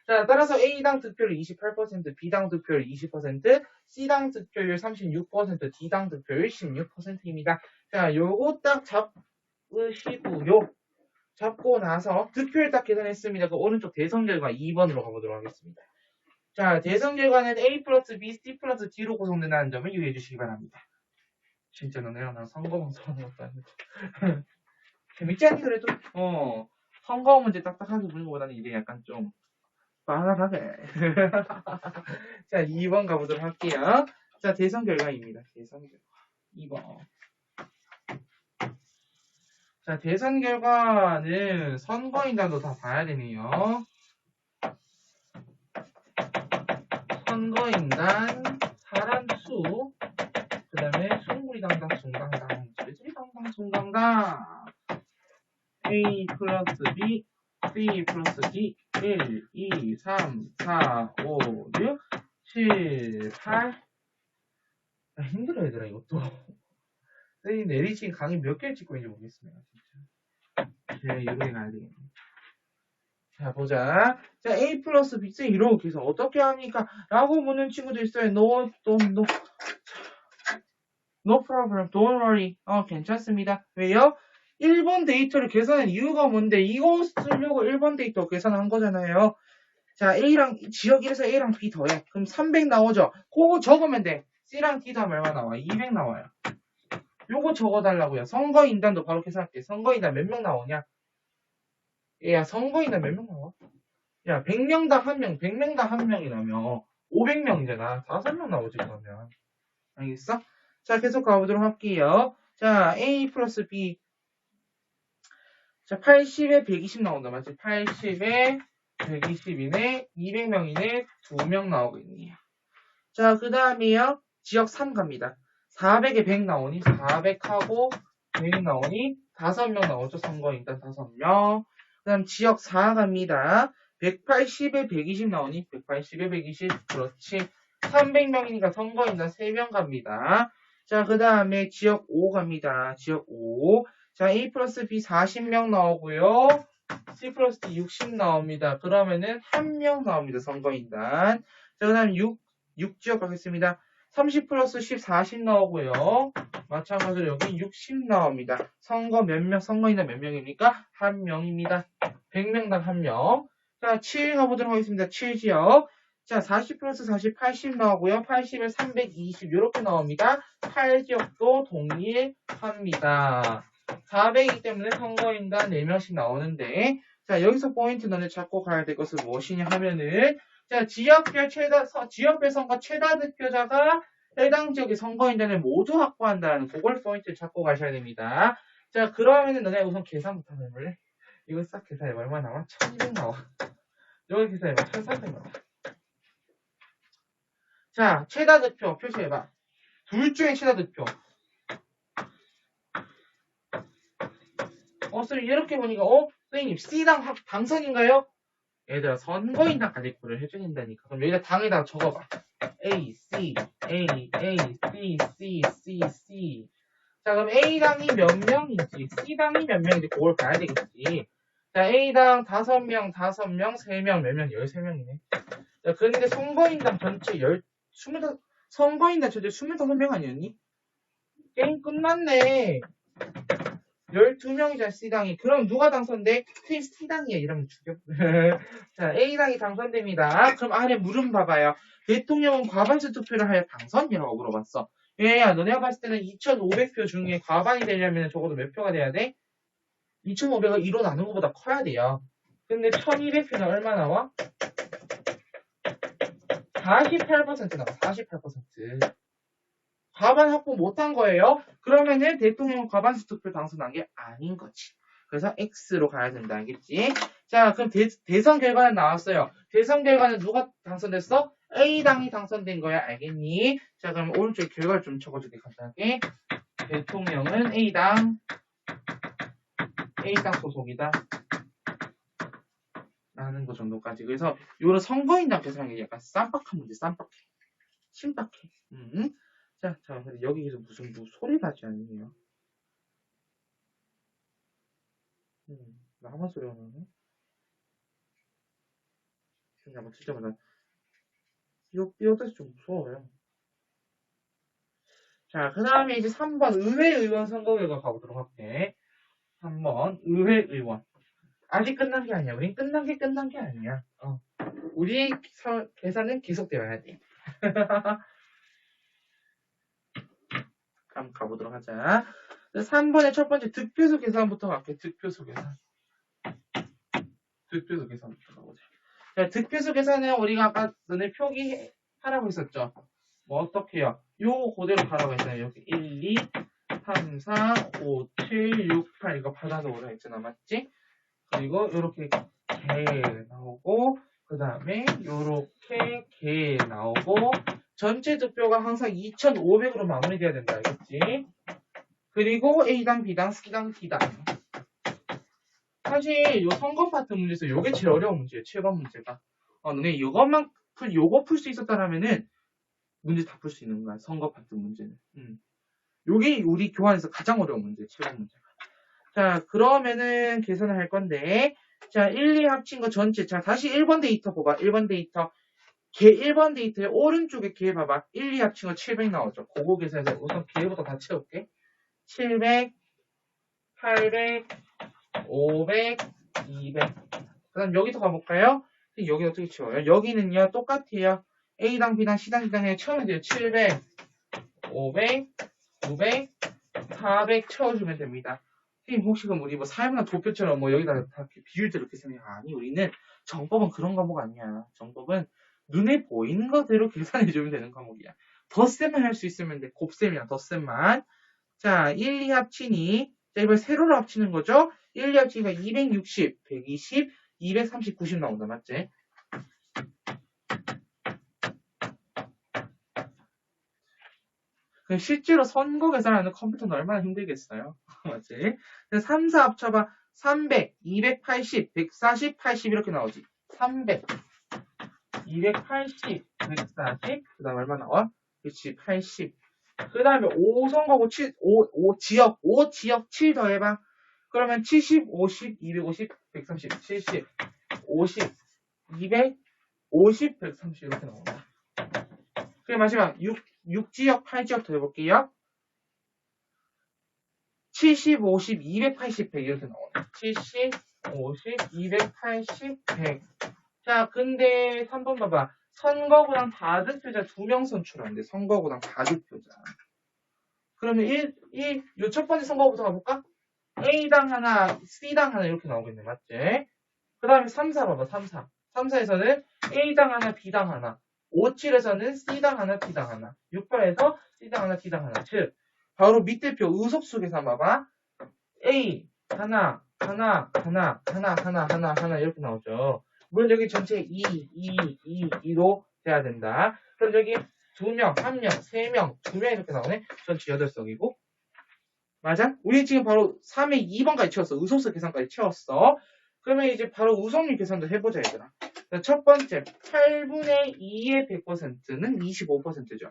자, 따라서 A당 득표율 28%, B당 득표율 20%, C당 득표율 36%, D당 득표율 16%입니다. 자, 요거 딱 잡으시고요. 잡고 나서 득표율 딱 계산했습니다. 그 오른쪽 대성 결과 2번으로 가보도록 하겠습니다. 자, 대성 결과는 A 플러스 B, C 플러스 D로 구성된다는 점을 유의해 주시기 바랍니다. 진짜 너네랑 나 선거방송 하는 것도 아니고. 재밌지 않니, 그래도? 선거 문제 딱딱하게 보는 것보다는 이게 약간 좀 빠르하게. 자, 2번 가보도록 할게요. 자, 대선 결과입니다. 대선 결과. 2번. 자, 대선 결과는 선거인단도 다 봐야 되네요. 선거인단, 사람 수, 그 다음에 숭구리당당, 숭당당, 숭당당, 숭당당. A 플러스 B, C 플러스 D, 1, 2, 3, 4, 5, 6, 7, 8. 힘들어, 얘들아, 이것도. 선생님, 내리신 강의 몇 개를 찍고 있는지 모르겠습니다, 진짜. 네, 이렇게 가야 되겠네. 자, 보자. 자, A 플러스 B, C 이렇게 해서 어떻게 합니까? 라고 묻는 친구도 있어요. No problem. Don't worry. 괜찮습니다. 왜요? 1번 데이터를 계산한 이유가 뭔데? 이거 쓰려고 1번 데이터 계산한 거잖아요. 자, A랑, 지역 1에서 A랑 B 더해. 그럼 300 나오죠? 그거 적으면 돼. C랑 D 더하면 얼마 나와? 200 나와요. 요거 적어달라고요. 선거인단도 바로 계산할게. 선거인단 몇 명 나오냐? 야, 선거인단 몇 명 나와? 야, 100명당 1명, 100명당 1명이라면 500명이잖아. 5명 나오지, 그러면. 알겠어? 자, 계속 가보도록 할게요. 자, A 플러스 B. 자, 80에 120 나온다. 맞지? 80에 120이네, 200명이네, 2명 나오고 있네요. 자, 그 다음에요. 지역 3 갑니다. 400에 100 나오니, 400하고 100 나오니, 5명 나오죠. 선거인단 5명. 그 다음 지역 4 갑니다. 180에 120 나오니, 180에 120. 그렇지. 300명이니까 선거인단 3명 갑니다. 자, 그 다음에 지역 5 갑니다. 지역 5. 자, A 플러스 B 40명 나오고요. C 플러스 D 60 나옵니다. 그러면은 1명 나옵니다. 선거인단. 자, 그 다음 6지역 가겠습니다. 30 플러스 10, 40 나오고요. 마찬가지로 여기 60 나옵니다. 선거인단 몇 명입니까? 1명입니다. 100명당 1명. 자, 7 가보도록 하겠습니다. 7지역. 자, 40 플러스 40, 80 나오고요. 80에 320 이렇게 나옵니다. 8지역도 동일합니다. 400이기 때문에 선거인단 4명씩 나오는데, 자, 여기서 포인트 너네 잡고 가야 될 것은 무엇이냐 하면은, 자, 지역별 선거 최다 득표자가 해당 지역의 선거인단을 모두 확보한다는 그걸 포인트를 잡고 가셔야 됩니다. 자, 그러면은 너네 우선 계산부터 해볼래? 이거 싹 계산해봐. 얼마 나와? 1200 나와. 여기 계산해봐. 1300 나와. 자, 최다 득표 표시해봐. 둘 중에 최다 득표. 선생님, 이렇게 보니까, 선생님, C당 당선인가요? 얘들아, 선거인단 가리표를 해줘야 된다니까. 그럼 여기다 당에다가 적어봐. A, C, A, A, C, C, C, C. 자, 그럼 A당이 몇 명인지, C당이 몇 명인지 그걸 봐야 되겠지. 자, A당 5명, 5명, 3명, 몇 명? 13명이네. 자, 그런데 선거인단 전체 25명 아니었니? 게임 끝났네. 12명이잖아, C당이. 그럼 누가 당선돼? C당이야. 이러면 죽여. 자, A당이 당선됩니다. 그럼 아래 물음 봐봐요. 대통령은 과반수 투표를 하여 당선이라고 물어봤어. 얘야, 너네가 봤을 때는 2,500표 중에 과반이 되려면 적어도 몇 표가 돼야 돼? 2,500을 2로 나눈 것보다 커야 돼요. 근데 1,200표는 얼마 나와? 48% 나와, 48%. 과반 확보 못한 거예요. 그러면은 대통령 과반수 투표 당선한 게 아닌 거지. 그래서 X로 가야 된다. 알겠지? 자, 그럼 대선 결과는 나왔어요. 대선 결과는 누가 당선됐어? A당이 당선된 거야. 알겠니? 자, 그럼 오른쪽에 결과를 좀 적어줄게. 간단하게. 대통령은 A당 소속이다. 라는 거 정도까지. 그래서 요런 선거인단 계산하는 게 약간 쌈박한 문제, 쌈박해. 신박해. 자, 근데 여기에서 무슨 소리 나지 않네요. 나만 소리가 나네? 한번 칠 때마다 삐어돼서 좀 무서워요. 자, 그 다음에 이제 3번 의회의원 선거 결과 가보도록 할게. 3번 의회의원. 아직 끝난 게 아니야. 우린 끝난 게 아니야. 우리 계산은 계속되어야 돼. 한번 가보도록 하자. 3번의 첫 번째 득표수 계산부터 갈게. 득표수 계산부터 가보자. 자, 득표수 계산은 우리가 아까 너네 표기하라고 했었죠. 뭐 어떻게 해요? 요거 그대로 가라고 했잖아요. 여기 1, 2, 3, 4, 5, 7, 6, 8 이거 받아서 오라 했잖아. 맞지? 그리고 요렇게 개 나오고 그 다음에 요렇게 개 나오고 전체 득표가 항상 2,500으로 마무리돼야 된다. 알겠지? 그리고 A당, B당, C당, D당. 사실 요 선거 파트 문제에서 요게 제일 어려운 문제예요. 7번 문제가. 너네 요거 풀 수 있었다라면은 문제 다 풀 수 있는 거야. 선거 파트 문제는. 요게 우리 교환에서 가장 어려운 문제예요. 7번 문제가. 자, 그러면은 계산을 할 건데 자, 1, 2 합친 거 전체. 자, 다시 1번 데이터 봐봐. 1번 데이터. 1번 데이터의 오른쪽에 개 봐봐. 1, 2 합친 거 700 나오죠. 그거 계산해서 우선 개부터 다 채울게. 700, 800, 500, 200. 그 다음 여기서 가볼까요? 여기 어떻게 채워요? 여기는요, 똑같아요. A당, B당, C당, D당에 채우면 돼요. 700, 500, 900, 400 채워주면 됩니다. 선생님, 혹시 그럼 우리 뭐 사회문화 도표처럼 뭐 여기다 다 비율대로 이렇게 생각해? 아니, 우리는 정법은 그런 과목 아니야. 정법은 눈에 보이는 거대로 계산해주면 되는 과목이야. 덧셈만 할 수 있으면 돼. 곱셈이랑 덧셈만. 자, 1, 2 합치니, 자, 이번 세로로 합치는 거죠? 1, 2 합치니까 260, 120, 230, 90 나온다. 맞지? 실제로 선거 계산하는 컴퓨터는 얼마나 힘들겠어요? 맞지? 3, 4 합쳐봐. 300, 280, 140, 80 이렇게 나오지. 300, 280, 140, 그 다음 얼마 나와? 그렇지, 80. 그 다음에 5선거고 5지역 7 더해봐. 그러면 70, 50, 250, 130, 70, 50, 200, 50, 130 이렇게 나온다. 그리고 마지막 6지역, 8지역 더해볼게요. 70, 50, 280, 100 이렇게 나오네. 70, 50, 280, 100. 자, 근데 3번 봐봐. 선거구당 다득표자 2명 선출하는데 선거구당 다득표자. 그러면 요 첫 번째 선거부터 가볼까? A당 하나, C당 하나 이렇게 나오겠네. 맞지? 그 다음에 3, 4 봐봐. 3, 4. 3, 4에서는 A당 하나, B당 하나. 5, 7에서는 C당 하나, D당 하나. 6, 8에서 C당 하나, D당 하나. 즉, 바로 밑에 표 의석수 계산 봐봐. A 하나 이렇게 나오죠. 물론 여기 전체 2로 돼야 된다. 그럼 여기 2명, 1명, 3명, 2명 이렇게 나오네. 전체 8석이고. 맞아? 우리 지금 바로 3에 2번까지 채웠어. 의석수 계산까지 채웠어. 그러면 이제 바로 우성률 계산도 해보자, 얘들아. 첫 번째, 8분의 2의 100%는 25%죠.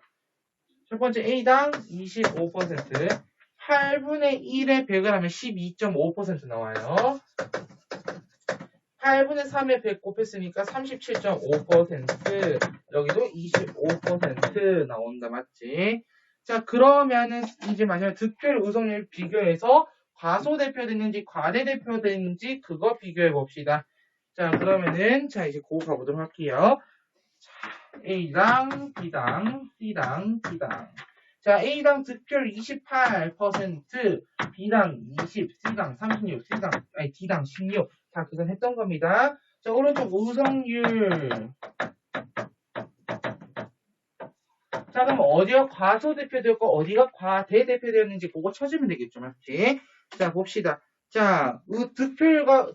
첫 번째 A당 25%, 8분의 1의 100을 하면 12.5% 나와요. 8분의 3의 100 곱했으니까 37.5%, 여기도 25% 나온다, 맞지? 자, 그러면은 이제 마지막 득표율 우성률 비교해서 과소대표됐는지 과대대표됐는지 그거 비교해 봅시다. 자, 그러면은 자 이제 그거 가보도록 할게요. 자, A당, B당, C당, D당. 자, A당 득표율 28%, B당 20, C당 36, D당 16. 다 계산했던 겁니다. 자, 오른쪽 우성률. 자, 그럼 어디가 과소대표되었고 어디가 과대대표되었는지 그거 찾으면 되겠죠, 맞지? 자, 봅시다. 자, 득표율과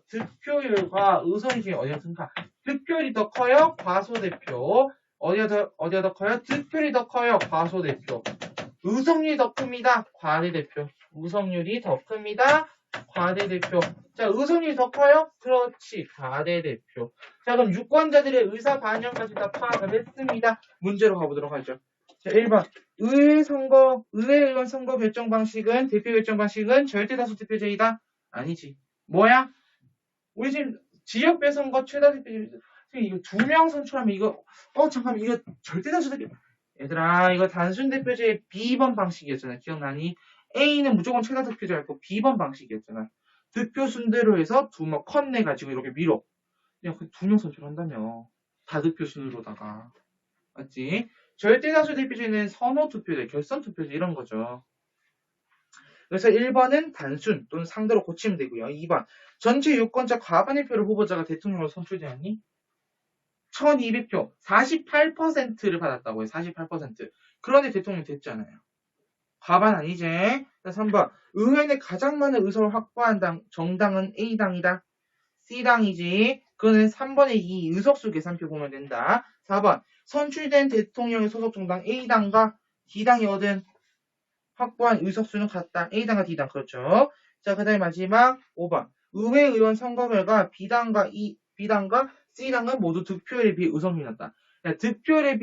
의성률 중에 어디가 큰가? 득표율이 더 커요? 과소대표. 어디가 더 커요? 득표율이 더 커요? 과소대표. 의성률이 더 큽니다. 과대대표. 의성률이 더 큽니다. 과대대표. 자, 의성률이 더 커요? 그렇지. 과대대표. 자, 그럼 유권자들의 의사 반영까지 다 파악을 했습니다. 문제로 가보도록 하죠. 자, 1번. 의회의원 선거 결정 방식은, 대표 결정 방식은 절대다수 투표제이다? 아니지. 뭐야? 우리 지금 지역배 선거 최다 대표, 이거 2명 선출하면 이거, 잠깐만, 이거 절대 다수 대표. 얘들아, 이거 단순 대표제의 B번 방식이었잖아. 기억나니? A는 무조건 최다 득표제였고 B번 방식이었잖아. 득표 순대로 해서 2명 컷 내가지고 이렇게 밀어. 그냥 그 2명 선출한다며. 다득표 순으로다가. 맞지? 절대 다수 대표제는 선호 투표제, 결선 투표제 이런 거죠. 그래서 1번은 단순 또는 상대로 고치면 되고요. 2번 전체 유권자 과반의 표를 후보자가 대통령으로 선출되었니? 1200표 48%를 받았다고요. 48%. 그런데 대통령 됐잖아요. 과반 아니지? 3번 의회 내 가장 많은 의석을 확보한 정당은 A당이다. C당이지. 그거는 3번의 이 의석수 계산표 보면 된다. 4번 선출된 대통령의 소속 정당 A당과 D당이 얻은 확보한 의석수는 같다. A당과 D당. 그렇죠. 자, 그 다음에 마지막 5번. 의회의원 선거 결과 B당과 C당은 모두 득표율에 비해 의석률이 낮다. 득표율에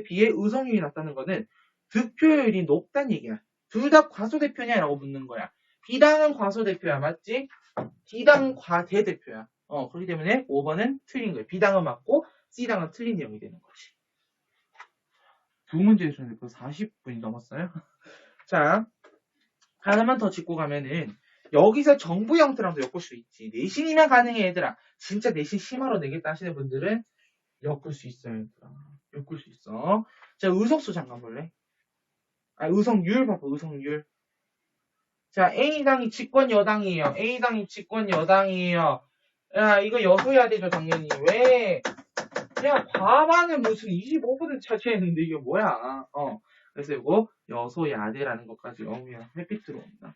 비해 의석률이 낮다는 거는 득표율이 높다는 얘기야. 둘 다 과소대표냐? 라고 묻는 거야. B당은 과소대표야. 맞지? D당은 과대대표야. 그렇기 때문에 5번은 틀린 거예요. B당은 맞고 C당은 틀린 내용이 되는 거지. 두 문제 해주는데 벌써 40분이 넘었어요. 자, 하나만 더 짚고 가면은 여기서 정부 형태랑도 엮을 수 있지. 내신이면 가능해 얘들아. 진짜 내신 심화로 내겠다 하시는 분들은 엮을 수 있어요 얘들아. 엮을 수 있어. 자, 의석수 잠깐 볼래? 의석률 봐봐. 의석률. 자, A당이 집권 여당이에요. A당이 집권 여당이에요. 야, 이거 여소해야 되죠 당연히. 왜? 야, 과반은 무슨 25% 차지했는데 이게 뭐야? 그래서 이거 여소야대라는 것까지 그냥 햇빛 들어온다.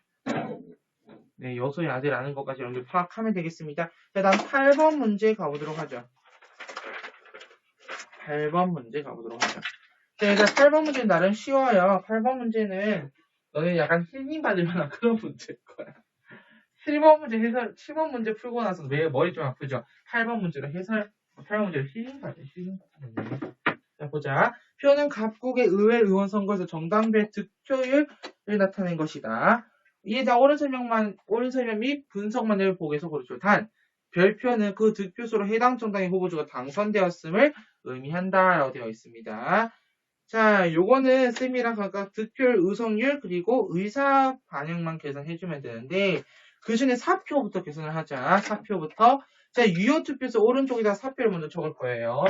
네, 여소야대라는 것까지 여러분들 파악하면 되겠습니다. 자, 다음 8번 문제 가보도록 하죠. 8번 문제 가보도록 하죠. 자, 일단 8번 문제는 나름 쉬워요. 8번 문제는 너는 약간 힐링 받을 만한 그런 문제일 거야. 7번 문제 풀고 나서 왜 머리 좀 아프죠? 8번 문제로 8번 문제로 힐링 받을. 자, 보자. 표는 각국의 의회 의원 선거에서 정당별 득표율을 나타낸 것이다. 이에 대한 옳은 설명 및 분석만을 보기에서 그렇죠. 단, 별표는 그 득표수로 해당 정당의 후보자가 당선되었음을 의미한다라고 되어 있습니다. 자, 요거는 쌤이랑 각각 득표율, 의석률, 그리고 의사 반영만 계산해주면 되는데, 그 전에 사표부터 계산을 하자. 사표부터. 자, 유효 투표소 오른쪽에다 사표를 먼저 적을 거예요.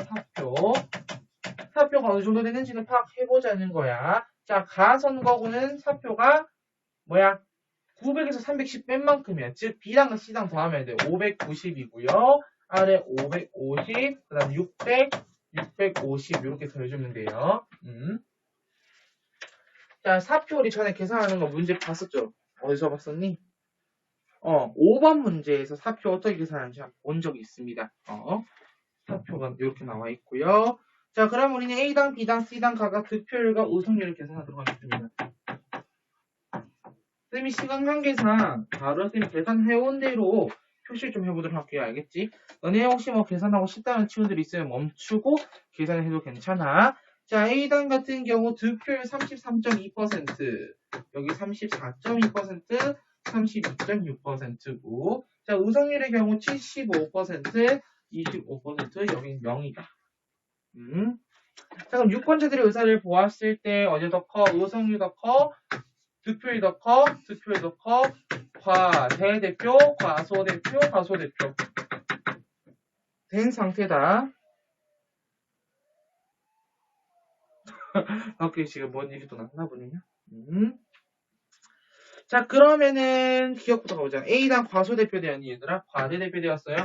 사표가 어느 정도 되는지는 파악해보자는 거야. 자, 가선거구는 사표가 뭐야? 900에서 310 뺀 만큼이야. 즉, B당과 C당 더하면 돼. 590이고요. 아래 550, 그 다음 600, 650 이렇게 더해주면 돼요. 자, 사표 우리 전에 계산하는 거 문제 봤었죠? 어디서 봤었니? 5번 문제에서 사표 어떻게 계산하는지 본 적이 있습니다. 사표가 이렇게 나와 있고요. 자, 그럼 우리는 A당, B당, C당 각각 득표율과 의석률을 계산하도록 하겠습니다. 쌤이 시간 관계상 바로 쌤이 계산해온 대로 표시를 좀 해보도록 할게요. 알겠지? 너네 혹시 뭐 계산하고 싶다는 친구들이 있으면 멈추고 계산을 해도 괜찮아. 자, A당 같은 경우 득표율 33.2%, 여기 34.2%, 32.6%고, 자, 의석률의 경우 75%, 25%, 여긴 0이다. 자, 그럼 유권자들의 의사를 보았을 때 어디 더 커? 의석률 더 커? 득표율 더 커? 득표율 더 커? 과대대표, 과소대표, 과소대표 된 상태다. 오케이, 지금 뭔 일이 또 났나 보네요. 자, 그러면은 기억부터 가보자. A당 과소대표 되었니 얘들아? 과대대표 되었어요.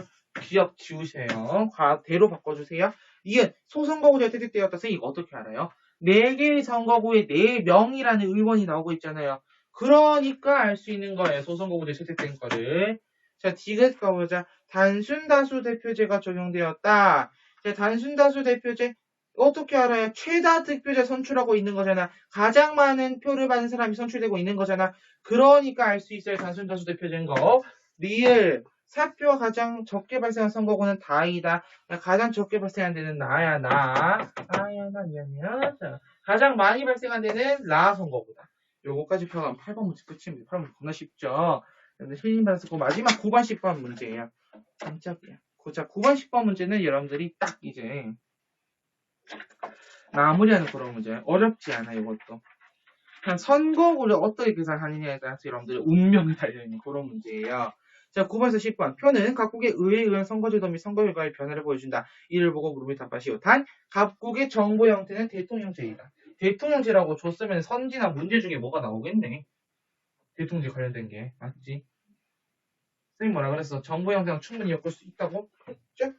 기억 지우세요. 과대로 바꿔주세요. 이게 소선거구제가 채택되었다. 선생님 이거 어떻게 알아요? 4개의 선거구에 4명이라는 의원이 나오고 있잖아요. 그러니까 알 수 있는 거예요. 소선거구제 채택된 거를. 자, 디귿 가보자. 단순다수 대표제가 적용되었다. 자, 단순다수 대표제 어떻게 알아요? 최다 득표자 선출하고 있는 거잖아. 가장 많은 표를 받은 사람이 선출되고 있는 거잖아. 그러니까 알 수 있어요. 단순다수 대표제인 거. 리을. 사표가 가장 적게 발생한 선거구는 다이다. 가장 적게 발생한 데는 나야, 나. 나야, 나, 미안해요. 자, 가장 많이 발생한 데는 라 선거구다. 요거까지 표현하면 8번 문제 끝입니다. 8번 겁나 쉽죠? 근데 힐링 받았고, 마지막 9번, 10번 문제예요. 깜짝이야. 자, 9번, 10번 문제는 여러분들이 딱 이제 마무리하는 그런 문제. 어렵지 않아, 이것도. 그냥 선거구를 어떻게 계산하느냐에 따라서 여러분들의 운명이 달려있는 그런 문제예요. 자, 9번에서 10번. 표는 각국의 의회에 의한 선거제도 및 선거 결과의 변화를 보여준다. 이를 보고 물음을 답하시오. 단, 각국의 정부 형태는 대통령제이다. 대통령제라고 줬으면 선지나 문제 중에 뭐가 나오겠네. 대통령제 관련된 게. 맞지? 선생님 뭐라 그랬어? 정부 형태랑 충분히 엮을 수 있다고 했죠?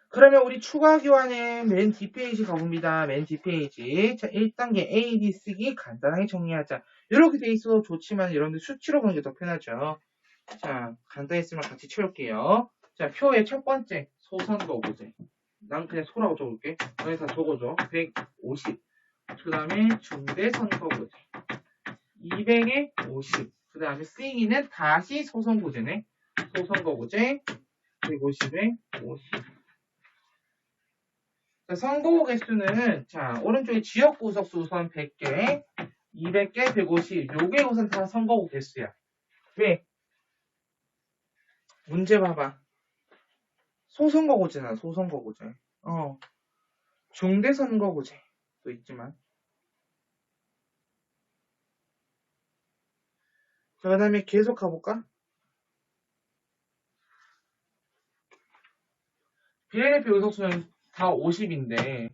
그러면 우리 추가 교환의 맨 뒷페이지 가봅니다. 맨 뒷페이지. 자, 1단계 A, B 쓰기 간단하게 정리하자. 이렇게 돼 있어도 좋지만 여러분들 수치로 보는 게 더 편하죠. 자, 간단히 쓰면 같이 채울게요. 자, 표의 첫 번째 소선거구제. 난 그냥 소라고 적을게. 너희 다 적어줘. 150. 그 다음에 중대선거구제. 200에 50. 그 다음에 쓰기는 다시 소선거구제네. 소선거구제 150에 50. 자, 선거구 개수는 자 오른쪽에 지역구 의석수 우선 100개, 200개, 150. 요게 우선 다 선거구 개수야. 왜? 문제 봐봐. 소선거구제잖아. 소선거구제. 중대선거구제도 있지만. 자, 그 다음에 계속 가볼까? 비례대표 의석수는 다 50인데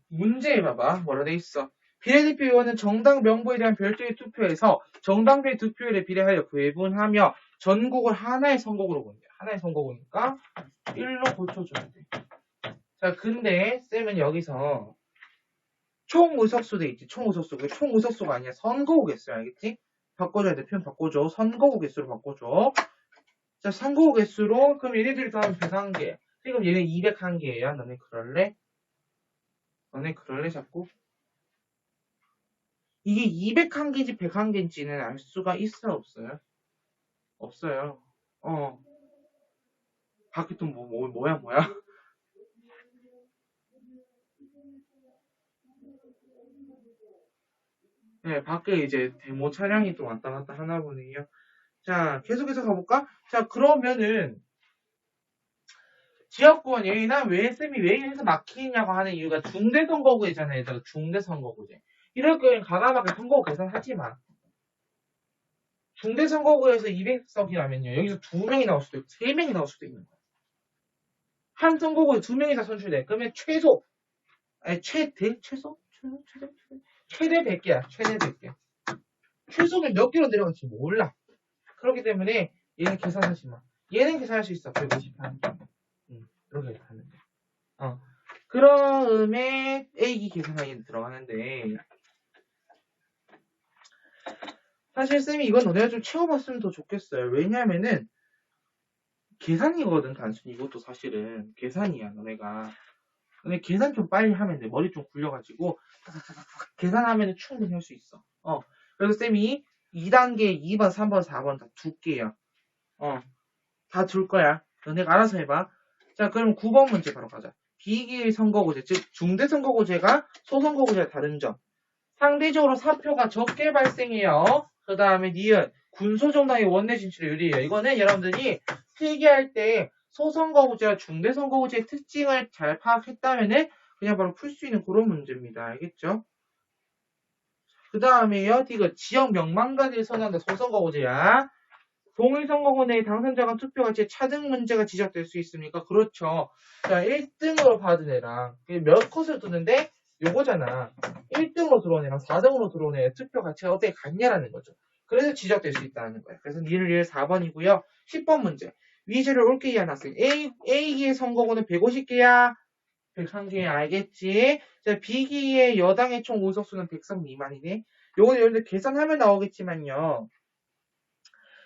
문제에 봐봐. 뭐라 돼 있어? 비례대표 의원은 정당 명부에 대한 별도의 투표에서 정당별 득표율에 비례하여 구분하며 전국을 하나의 선거구로 본대. 하나의 선거구니까 1로 고쳐줘야 돼. 자, 근데 쌤은 여기서 총 의석수 돼 있지. 총 의석수. 그게 총 의석수가 아니야. 선거구 개수. 알겠지? 바꿔줘야 돼. 표현 바꿔줘. 선거구 개수로 바꿔줘. 자, 선거구 개수로 그럼 얘네들이 더하면 101개. 지금 얘네 201개야. 너네 그럴래? 너네 그럴래 자꾸? 이게 201개인지 101개인지는 알 수가 있어요? 없어요? 없어요. 밖에 또 뭐야? 네, 밖에 이제 데모 차량이 또 왔다 갔다 하나 보네요. 자, 계속해서 가볼까? 자, 그러면은 지역구원 여기나 왜 쌤이 왜 여기서 막히냐고 하는 이유가 중대선거구잖아요. 얘들아, 중대선거구제. 이럴 경우에 과감하게 선거구 계산하지 마. 중대선거구에서 200석이라면요. 여기서 2명이 나올 수도 있고 3명이 나올 수도 있는 거야. 한 선거구에 2명이 다 선출돼. 그러면 최소 아니 최대 100개야. 최대 100개. 최소는 몇 개로 내려갈지 몰라. 그렇기 때문에 얘는 계산하지 마. 얘는 계산할 수 있어. 150 하는 게. 이렇게 하는 게. 그러음에 A기 계산하기 들어가는데 사실 쌤이 이건 너네가 좀 채워봤으면 더 좋겠어요. 왜냐면은 계산이거든 단순히. 이것도 사실은 계산이야. 너네가 근데 계산 좀 빨리 하면 돼. 머리 좀 굴려가지고 계산하면 충분히 할 수 있어. 그래서 쌤이 2단계 2번 3번 4번 다 둘게요. 다 둘 거야. 너네가 알아서 해봐. 자, 그럼 9번 문제 바로 가자. 비기일 선거구제, 즉 중대선거구제가 소선거구제와 다른 점. 상대적으로 사표가 적게 발생해요. 그 다음에 니은 군소정당의 원내 진출에 유리해요. 이거는 여러분들이 필기할 때 소선거구제와 중대선거구제의 특징을 잘 파악했다면은 그냥 바로 풀 수 있는 그런 문제입니다. 알겠죠? 그 다음에요. 이거 지역 명망가지를 선언한다. 소선거구제야. 동일선거구 내의 당선자가 투표 가치에 차등 문제가 지적될 수 있습니까? 그렇죠. 자, 1등으로 받은 애랑 몇 컷을 두는데 요거잖아. 1등으로 들어온 애랑 4등으로 들어온 애의 투표 가치가 어떻게 같냐라는 거죠. 그래서 지적될 수 있다는 거예요. 그래서 니을 4번이고요. 10번 문제. 위주를 옳게 이해한 학생. A기의 선거구는 150개야. 101개 알겠지? 자, B기의 여당의 총 의석수는 100석 미만이네. 요거 여러분들 계산하면 나오겠지만요.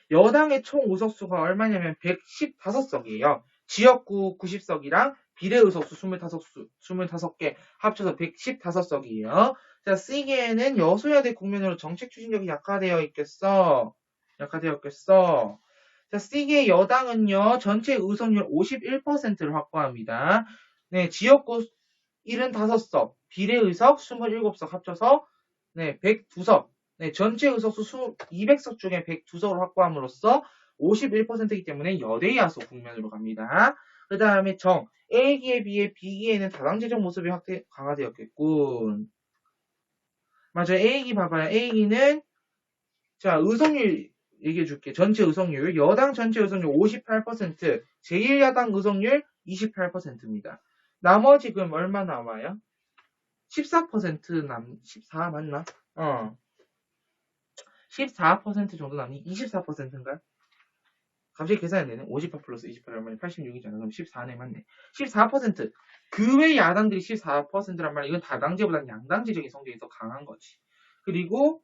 여당의 총 의석수가 얼마냐면 115석이에요. 지역구 90석이랑 비례의석수 25개 합쳐서 115석이에요. 자, C계에는 여소야대 국면으로 정책 추진력이 약화되어 있겠어. 자, C계 여당은요, 전체 의석률 51%를 확보합니다. 네, 지역구 75석, 비례의석 27석 합쳐서 102석. 네, 전체 의석수 200석 중에 102석을 확보함으로써 51%이기 때문에 여대야소 국면으로 갑니다. 그 다음에 정, A기에 비해 B기에는 다당제적 모습이 강화되었겠군. 맞아, A기 봐봐요. A기는 자, 의석률 얘기해줄게. 전체 의석률. 여당 전체 의석률 58%, 제1야당 의석률 28%입니다. 나머지 그럼 얼마 남아요? 14% 14 맞나? 14% 정도 남니? 24%인가? 갑자기 계산이 안 되네. 58 플러스 28 얼마냐? 86이잖아. 그럼 14네, 맞네. 14%. 그 외 야당들이 14%란 말이야. 이건 다당제보다는 양당제적인 성격이 더 강한 거지. 그리고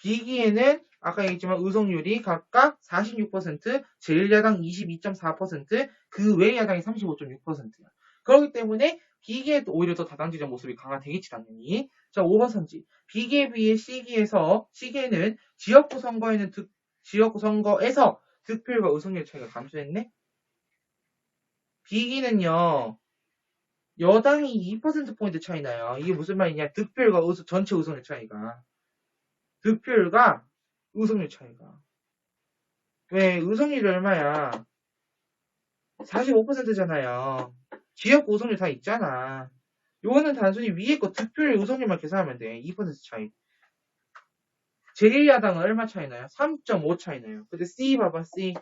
B기에는 아까 얘기했지만 의석률이 각각 46%, 제1야당 22.4%, 그 외 야당이 35.6%야. 그렇기 때문에 B기에 오히려 더 다당제적 모습이 강화되겠지, 당연히. 자, 5번 선지. B기에 비해 C기에는 지역구 선거에서 득표율과 의석률 차이가 감소했네? B기는요, 여당이 2%포인트 차이 나요. 이게 무슨 말이냐? 득표율과 전체 의석률 차이가. 득표율과 의석률 차이가. 왜? 의석률이 얼마야? 45%잖아요. 지역구 의석률 다 있잖아. 요거는 단순히 위에 거 득표율 의석률만 계산하면 돼. 2% 차이. 제1야당은 얼마 차이 나요? 3.5 차이 나요. 근데 C 봐봐, C.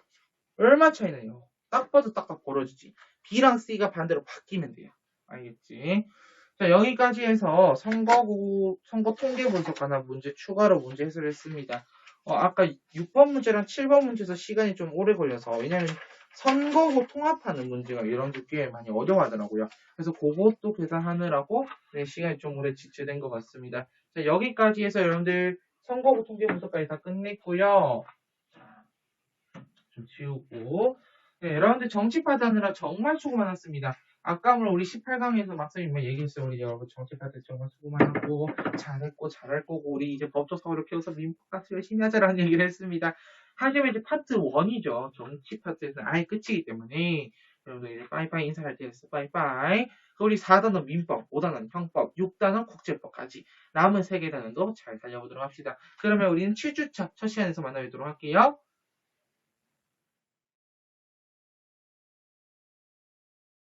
얼마 차이 나요? 딱 봐도 딱딱 벌어지지. B랑 C가 반대로 바뀌면 돼요. 알겠지? 자, 여기까지 해서 선거 통계 분석 하나 문제 추가로 문제 해설을 했습니다. 아까 6번 문제랑 7번 문제에서 시간이 좀 오래 걸려서, 왜냐면 선거구 통합하는 문제가 이런 게 꽤 많이 어려워하더라고요. 그래서 그것도 계산하느라고 시간이 좀 오래 지체된 것 같습니다. 자, 여기까지 해서 여러분들 선거구 통계 분석까지 다 끝냈고요. 좀 지우고. 네, 여러분들 정치파트 하느라 정말 수고 많았습니다. 아까 물론 우리 18강에서 막사님만 얘기했어요. 우리 여러분 정치파트 정말 수고 많았고 잘했고 잘할 거고 우리 이제 법적 사고를 키워서 민법같이 열심히 하자라는 얘기를 했습니다. 하지만 이제 파트 1이죠. 정치 파트에서는 아예 끝이기 때문에 여러분들 이제 빠이빠이 인사할 때 했어. 빠이빠이. 우리 4단원 민법, 5단원 형법, 6단원 국제법까지 남은 3개 단원도 잘 살려보도록 합시다. 그러면 우리는 7주차 첫 시간에서 만나뵙도록 할게요.